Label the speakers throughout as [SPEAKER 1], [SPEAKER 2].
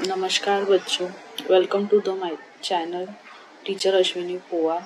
[SPEAKER 1] नमस्कार बच्चों, welcome to the my channel teacher Ashwini Poa.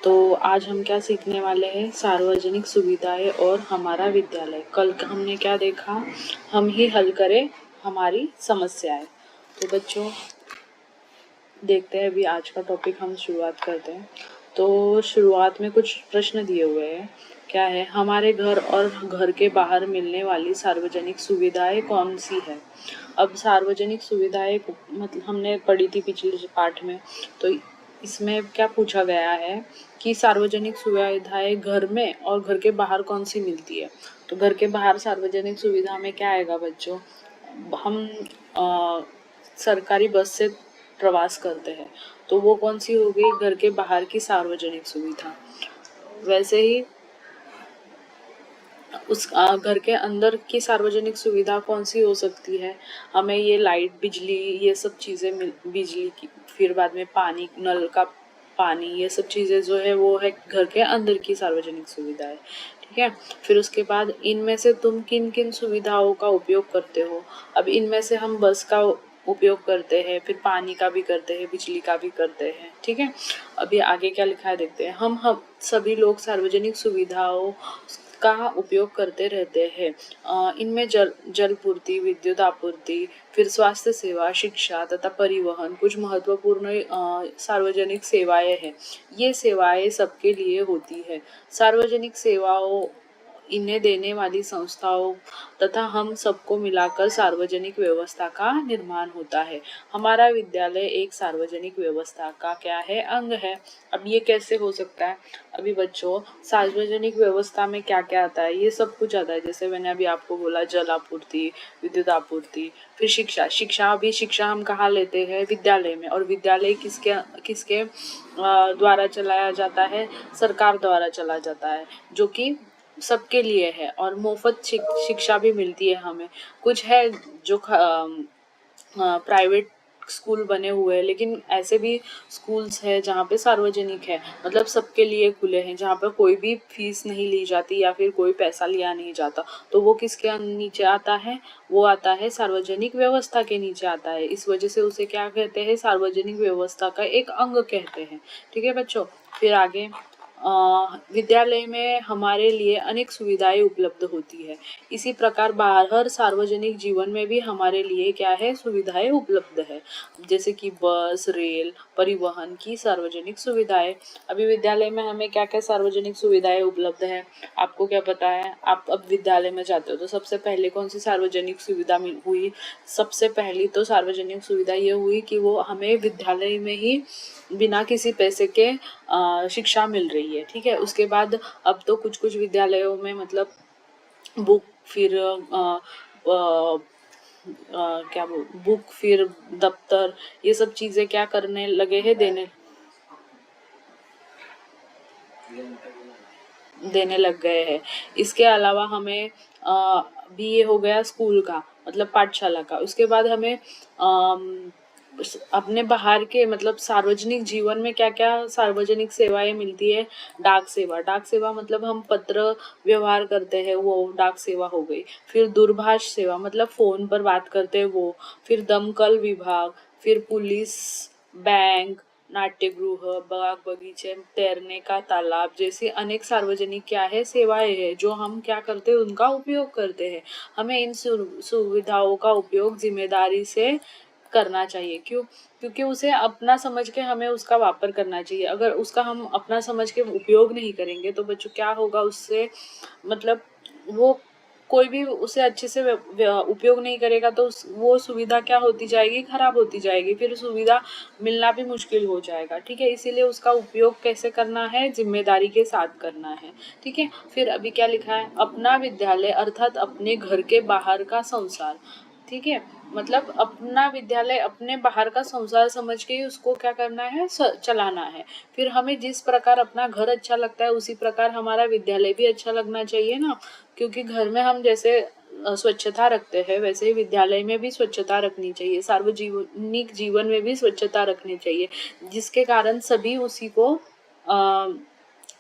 [SPEAKER 1] तो आज हम क्या सीखने वाले हैं, सार्वजनिक सुविधाएं और हमारा विद्यालय। कल हमने क्या देखा, हम ही हल करें हमारी समस्याएं। तो बच्चों देखते हैं, अभी आज का टॉपिक हम शुरुआत करते हैं। तो शुरुआत में कुछ प्रश्न दिए हुए हैं। क्या है, हमारे घर और घर के बाहर मिलने वाली सार्वजनिक सुविधाएं कौन सी है। अब सार्वजनिक सुविधाएं मतलब हमने पढ़ी थी पिछले पाठ में। तो इसमें क्या पूछा गया है कि सार्वजनिक सुविधाएं घर में और घर के बाहर कौन सी मिलती है। तो घर के बाहर सार्वजनिक सुविधा में क्या आएगा बच्चों, हम सरकारी बस से प्रवास करते हैं, तो वो कौन सी हो गई, घर के बाहर की सार्वजनिक सुविधा। वैसे ही उस घर के अंदर की सार्वजनिक सुविधा कौन सी हो सकती है, हमें ये लाइट, बिजली, ये सब चीज़ें बिजली की, फिर बाद में पानी, नल का पानी, ये सब चीज़ें जो है वो है घर के अंदर की सार्वजनिक सुविधा है। ठीक है, फिर उसके बाद इनमें से तुम किन किन सुविधाओं का उपयोग करते हो। अब इनमें से हम बस का उपयोग करते हैं, फिर पानी का भी करते हैं, बिजली का भी करते हैं। ठीक है, अभी आगे क्या लिखा है देखते हैं। हम सभी लोग सार्वजनिक सुविधाओं का उपयोग करते रहते हैं। इनमें जल पूर्ति, विद्युत आपूर्ति, फिर स्वास्थ्य सेवा, शिक्षा तथा परिवहन कुछ महत्वपूर्ण सार्वजनिक सेवाएं हैं। ये सेवाएं सबके लिए होती है। सार्वजनिक सेवाओं इन्हें देने वाली संस्थाओं तथा हम सबको मिलाकर सार्वजनिक व्यवस्था का निर्माण होता है। हमारा विद्यालय एक सार्वजनिक व्यवस्था का क्या है, अंग है। अब ये कैसे हो सकता है, अभी बच्चों सार्वजनिक व्यवस्था में क्या क्या आता है, ये सब कुछ आता है। जैसे मैंने अभी आपको बोला, जल आपूर्ति, विद्युत आपूर्ति, फिर शिक्षा हम कहाँ लेते हैं, विद्यालय में। और विद्यालय किसके किसके द्वारा चलाया जाता है, सरकार द्वारा चला जाता है, जो कि सबके लिए है। और मुफ्त शिक्षा भी मिलती है हमें। कुछ है जो प्राइवेट स्कूल बने हुए हैं, लेकिन ऐसे भी स्कूल्स है जहाँ पे सार्वजनिक है, मतलब सबके लिए खुले हैं, जहाँ पर कोई भी फीस नहीं ली जाती या फिर कोई पैसा लिया नहीं जाता। तो वो किसके नीचे आता है, वो आता है सार्वजनिक व्यवस्था के नीचे आता है। इस वजह से उसे क्या कहते हैं, सार्वजनिक व्यवस्था का एक अंग कहते हैं। ठीक है बच्चों, फिर आगे विद्यालय में हमारे लिए अनेक सुविधाएं उपलब्ध होती है। इसी प्रकार बाहर सार्वजनिक जीवन में भी हमारे लिए क्या है, सुविधाएं उपलब्ध है। जैसे कि बस, रेल, परिवहन की सार्वजनिक सुविधाएं। अभी विद्यालय में हमें क्या क्या सार्वजनिक सुविधाएं उपलब्ध है, आपको क्या पता है। आप अब विद्यालय में जाते हो तो सबसे पहले कौन सी सार्वजनिक सुविधा हुई, सबसे पहली तो सार्वजनिक सुविधा ये हुई कि वो हमें विद्यालय में ही बिना किसी पैसे के शिक्षा मिल रही है। ठीक है, उसके बाद अब तो कुछ कुछ विद्यालयों में मतलब बुक, फिर क्या बुक, फिर दफ्तर, ये सब चीजें क्या करने लगे हैं, देने लग गए हैं। इसके अलावा हमें भी ये हो गया स्कूल का, मतलब पाठशाला का। उसके बाद हमें अपने बाहर के मतलब सार्वजनिक जीवन में क्या क्या सार्वजनिक सेवाएं मिलती है। डाक सेवा मतलब हम पत्र व्यवहार करते हैं, वो डाक सेवा हो गई। फिर दूरभाष सेवा मतलब फोन पर बात करते हैं वो। फिर दमकल विभाग, फिर पुलिस, बैंक, नाट्यगृह, बाग बगीचे, तैरने का तालाब जैसी अनेक सार्वजनिक क्या है, सेवाएं हैं, जो हम क्या करते हैं, उनका उपयोग करते हैं। हमें इन सुविधाओं का उपयोग जिम्मेदारी से करना चाहिए। क्यों, क्योंकि उसे अपना समझ के हमें उसका वापर करना चाहिए। अगर उसका हम अपना समझ के उपयोग नहीं करेंगे तो बच्चों क्या होगा उससे, मतलब वो कोई भी उसे अच्छे से उपयोग नहीं करेगा तो वो सुविधा क्या होती जाएगी, खराब होती जाएगी, फिर सुविधा मिलना भी मुश्किल हो जाएगा। ठीक है, इसीलिए उसका उपयोग कैसे करना है, जिम्मेदारी के साथ करना है। ठीक है, फिर अभी क्या लिखा है, अपना विद्यालय अर्थात अपने घर के बाहर का संसार। ठीक है, मतलब अपना विद्यालय अपने बाहर का संसार समझ के ही उसको क्या करना है, चलाना है। फिर हमें जिस प्रकार अपना घर अच्छा लगता है उसी प्रकार हमारा विद्यालय भी अच्छा लगना चाहिए ना। क्योंकि घर में हम जैसे स्वच्छता रखते हैं, वैसे ही विद्यालय में भी स्वच्छता रखनी चाहिए, सार्वजनिक जीवन में भी स्वच्छता रखनी चाहिए, जिसके कारण सभी उसी को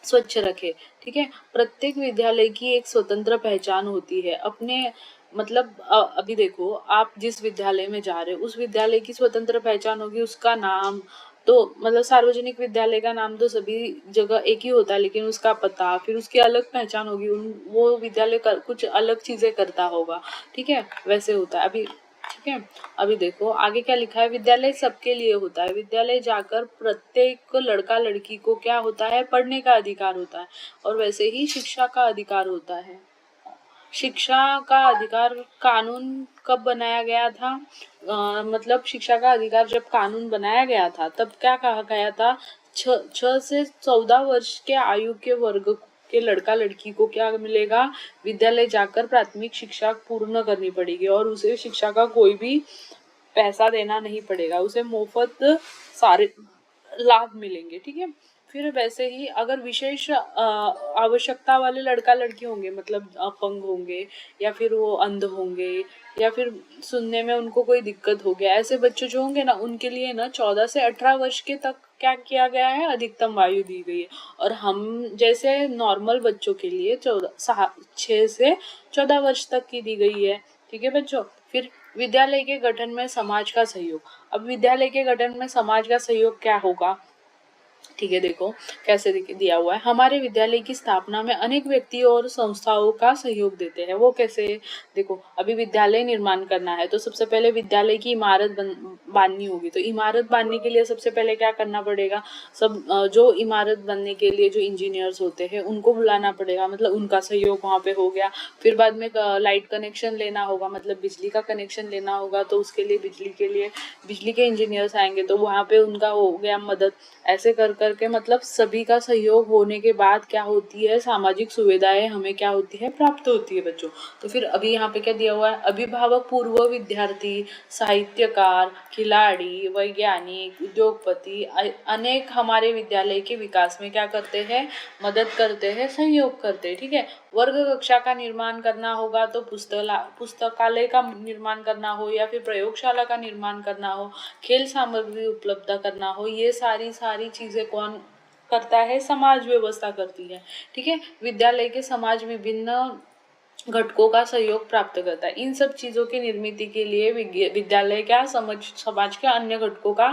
[SPEAKER 1] स्वच्छ रखे। ठीक है, प्रत्येक विद्यालय की एक स्वतंत्र पहचान होती है। अपने मतलब अभी देखो, आप जिस विद्यालय में जा रहे हो उस विद्यालय की स्वतंत्र पहचान होगी, उसका नाम तो मतलब सार्वजनिक विद्यालय का नाम तो सभी जगह एक ही होता है, लेकिन उसका पता फिर उसकी अलग पहचान होगी, वो विद्यालय कुछ अलग चीजें करता होगा, ठीक है, वैसे होता है। अभी ठीक है, अभी देखो आगे क्या लिखा है, विद्यालय सबके लिए होता है, विद्यालय जाकर प्रत्येक लड़का लड़की को क्या होता है, पढ़ने का अधिकार होता है, और वैसे ही शिक्षा का अधिकार होता है। शिक्षा का अधिकार कानून कब बनाया गया था? मतलब शिक्षा का अधिकार जब कानून बनाया गया था तब क्या कहा गया था, 6 से 14 वर्ष के आयु के वर्ग के लड़का लड़की को क्या मिलेगा, विद्यालय जाकर प्राथमिक शिक्षा पूर्ण करनी पड़ेगी, और उसे शिक्षा का कोई भी पैसा देना नहीं पड़ेगा, उसे मुफ्त सारे लाभ मिलेंगे, ठीक है। फिर वैसे ही अगर विशेष आवश्यकता वाले लड़का लड़की होंगे, मतलब अपंग होंगे या फिर वो अंध होंगे या फिर सुनने में उनको कोई दिक्कत हो गया, ऐसे बच्चे जो होंगे ना उनके लिए ना 14 से 18 वर्ष के तक क्या किया गया है, अधिकतम आयु दी गई है। और हम जैसे नॉर्मल बच्चों के लिए 6 से 14 वर्ष तक की दी गई है, ठीक है बच्चों। फिर विद्यालय के गठन में समाज का सहयोग। अब विद्यालय के गठन में समाज का सहयोग क्या होगा, ठीक है, देखो कैसे दिया हुआ है, हमारे विद्यालय की स्थापना में अनेक व्यक्तियों और संस्थाओं का सहयोग देते हैं। वो कैसे, देखो अभी विद्यालय निर्माण करना है तो सबसे पहले विद्यालय की इमारत बांधनी होगी, तो इमारत बांधने के लिए सबसे पहले क्या करना पड़ेगा, सब जो इमारत बनने के लिए जो इंजीनियर्स होते हैं उनको बुलाना पड़ेगा, मतलब उनका सहयोग वहाँ पे हो गया। फिर बाद में लाइट कनेक्शन लेना होगा, मतलब बिजली का कनेक्शन लेना होगा, तो उसके लिए बिजली के इंजीनियर्स आएंगे, तो वहाँ पे उनका हो गया मदद। ऐसे कर करके मतलब सभी का सहयोग होने के बाद क्या होती है, सामाजिक सुविधाएं हमें क्या होती है, प्राप्त होती है बच्चों। तो फिर अभी यहाँ पे क्या दिया हुआ है, अभिभावक पूर्व विद्यार्थी, साहित्यकार, खिलाड़ी, वैज्ञानिक, उद्योगपति अनेक हमारे विद्यालय के विकास में क्या करते हैं, मदद करते हैं, सहयोग करते हैं, ठीक है। वर्ग कक्षा का निर्माण करना होगा तो पुस्तकालय का निर्माण करना हो या फिर प्रयोगशाला का निर्माण करना हो, खेल सामग्री उपलब्ध करना हो, ये सारी चीजें कौन करता है, समाज व्यवस्था करती है, ठीक है। विद्यालय के समाज विभिन्न घटकों का सहयोग प्राप्त करता है। इन सब चीजों की निर्मित के लिए विद्यालय क्या समाज के अन्य घटकों का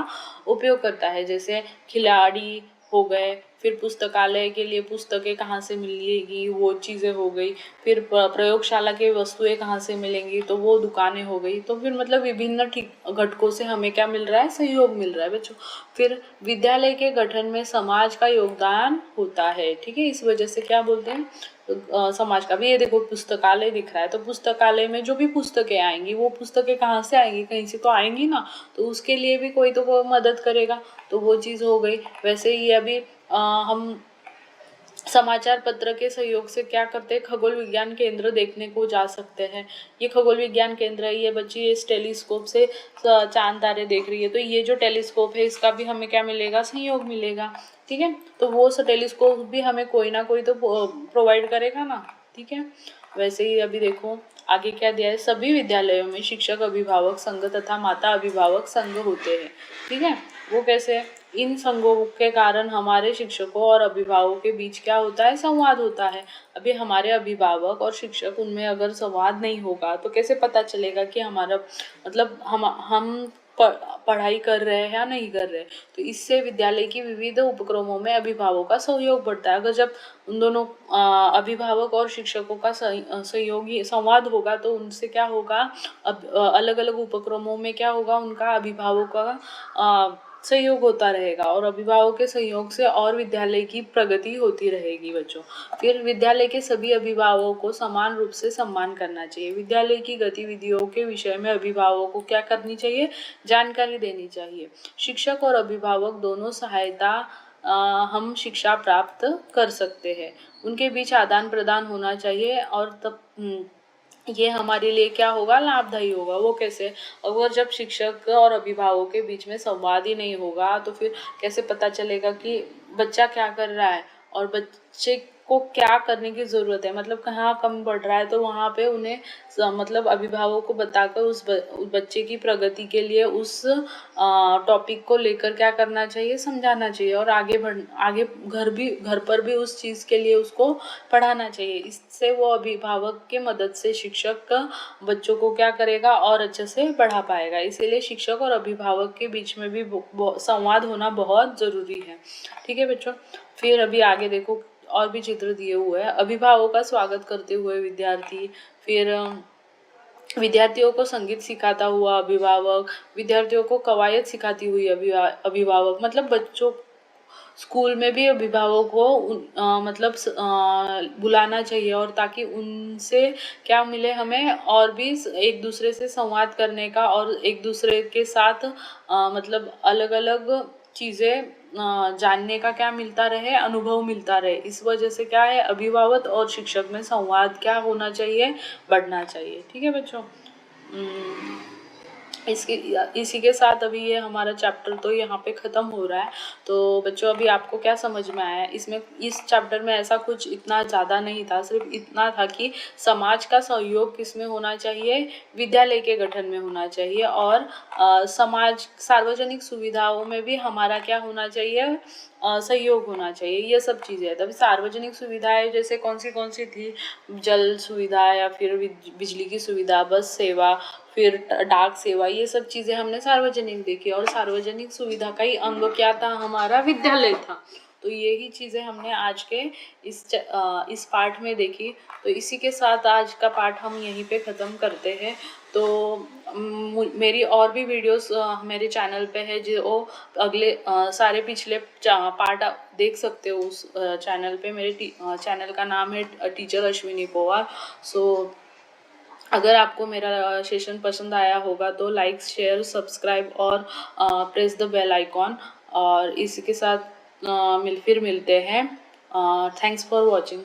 [SPEAKER 1] उपयोग करता है, जैसे खिलाड़ी हो गए, फिर पुस्तकालय के लिए पुस्तकें कहाँ से मिलेगी, वो चीजें हो गई, फिर प्रयोगशाला के वस्तुएं कहाँ से मिलेंगी, तो वो दुकानें हो गई। तो फिर मतलब विभिन्न घटकों से हमें क्या मिल रहा है, सहयोग मिल रहा है बच्चों। फिर विद्यालय के गठन में समाज का योगदान होता है, ठीक है, इस वजह से क्या बोलते हैं, समाज का भी। ये देखो पुस्तकालय दिख रहा है, तो पुस्तकालय में जो भी पुस्तकें आएंगी वो पुस्तकें कहाँ से आएंगी, कहीं से तो आएंगी ना, तो उसके लिए भी कोई तो वो मदद करेगा, तो वो चीज़ हो गई। वैसे ही अभी हम समाचार पत्र के सहयोग से क्या करते हैं, खगोल विज्ञान केंद्र देखने को जा सकते हैं। ये खगोल विज्ञान केंद्र है, ये बच्ची इस टेलीस्कोप से चांद तारे देख रही है, तो ये जो टेलीस्कोप है इसका भी हमें क्या मिलेगा, सहयोग मिलेगा, ठीक है। तो वो टेलीस्कोप भी हमें कोई ना कोई तो प्रोवाइड करेगा ना, ठीक है। वैसे ही अभी देखो आगे क्या दिया है, सभी विद्यालयों में शिक्षक अभिभावक संघ तथा माता अभिभावक संघ होते हैं, ठीक है। वो कैसे, इन संघों के कारण हमारे शिक्षकों और अभिभावकों के बीच क्या होता है, संवाद होता है। अभी हमारे अभिभावक और शिक्षक, उनमें अगर संवाद नहीं होगा तो कैसे पता चलेगा कि हमारा मतलब हम पढ़ाई कर रहे हैं या नहीं कर रहे। तो इससे विद्यालय की विविध उपक्रमों में अभिभावकों का सहयोग बढ़ता है। अगर जब उन दोनों अभिभावक और शिक्षकों का सहयोगी संवाद होगा तो उनसे क्या होगा, अलग अलग उपक्रमों में क्या होगा, उनका अभिभावकों का सहयोग होता रहेगा, और अभिभावक के सहयोग से और विद्यालय की प्रगति होती रहेगी बच्चों। फिर विद्यालय के सभी अभिभावकों को समान रूप से सम्मान करना चाहिए। विद्यालय की गतिविधियों के विषय में अभिभावकों को क्या करनी चाहिए, जानकारी देनी चाहिए। शिक्षक और अभिभावक दोनों सहायता हम शिक्षा प्राप्त कर सकते हैं, उनके बीच आदान प्रदान होना चाहिए, और तब ये हमारे लिए क्या होगा, लाभदायी होगा। वो कैसे, अगर जब शिक्षक और अभिभावकों के बीच में संवाद ही नहीं होगा तो फिर कैसे पता चलेगा कि बच्चा क्या कर रहा है और बच्चे को क्या करने की ज़रूरत है, मतलब कहाँ कम बढ़ रहा है, तो वहाँ पे उन्हें मतलब अभिभावक को बताकर उस बच्चे की प्रगति के लिए उस टॉपिक को लेकर क्या करना चाहिए, समझाना चाहिए और आगे घर पर भी उस चीज़ के लिए उसको पढ़ाना चाहिए। इससे वो अभिभावक के मदद से शिक्षक बच्चों को क्या करेगा और अच्छे से पढ़ा पाएगा। इसीलिए शिक्षक और अभिभावक के बीच में भी संवाद होना बहुत ज़रूरी है। ठीक है बच्चों, फिर अभी आगे देखो और भी चित्र दिए हुए हैं। अभिभावक का स्वागत करते हुए विद्यार्थी, फिर विद्यार्थियों को संगीत सिखाता हुआ अभिभावक, विद्यार्थियों को कवायद सिखाती हुई अभिभावक, मतलब बच्चों स्कूल में भी अभिभावक को मतलब बुलाना चाहिए और ताकि उनसे क्या मिले हमें, और भी एक दूसरे से संवाद करने का और एक दूसरे के साथ मतलब अलग अलग चीज़ें जानने का क्या मिलता रहे, अनुभव मिलता रहे। इस वजह से क्या है, अभिभावक और शिक्षक में संवाद क्या होना चाहिए, बढ़ना चाहिए। ठीक है बच्चों, इसी के साथ अभी ये हमारा चैप्टर तो यहाँ पे ख़त्म हो रहा है। तो बच्चों अभी आपको क्या समझ में आया इसमें? इस चैप्टर में ऐसा कुछ इतना ज़्यादा नहीं था, सिर्फ इतना था कि समाज का सहयोग किसमें होना चाहिए, विद्यालय के गठन में होना चाहिए, और समाज सार्वजनिक सुविधाओं में भी हमारा क्या होना चाहिए, सहयोग होना चाहिए। ये सब चीज़ें तभी सार्वजनिक सुविधाएं जैसे कौन सी थी, जल सुविधा या फिर बिजली की सुविधा, बस सेवा, फिर डाक सेवा, ये सब चीज़ें हमने सार्वजनिक देखी। और सार्वजनिक सुविधा का ही अंग क्या था, हमारा विद्यालय था। तो यही चीज़ें हमने आज के इस पाठ में देखी। तो इसी के साथ आज का पाठ हम यहीं पे ख़त्म करते हैं। तो मेरी और भी वीडियोस मेरे चैनल पे है, जो अगले सारे पिछले पार्ट देख सकते हो उस चैनल पे। मेरे चैनल का नाम है टीचर अश्विनी पवार। सो अगर आपको मेरा सेशन पसंद आया होगा तो लाइक, शेयर, सब्सक्राइब और प्रेस द बेल आइकॉन। और इसी के साथ फिर मिलते हैं। Thanks for watching.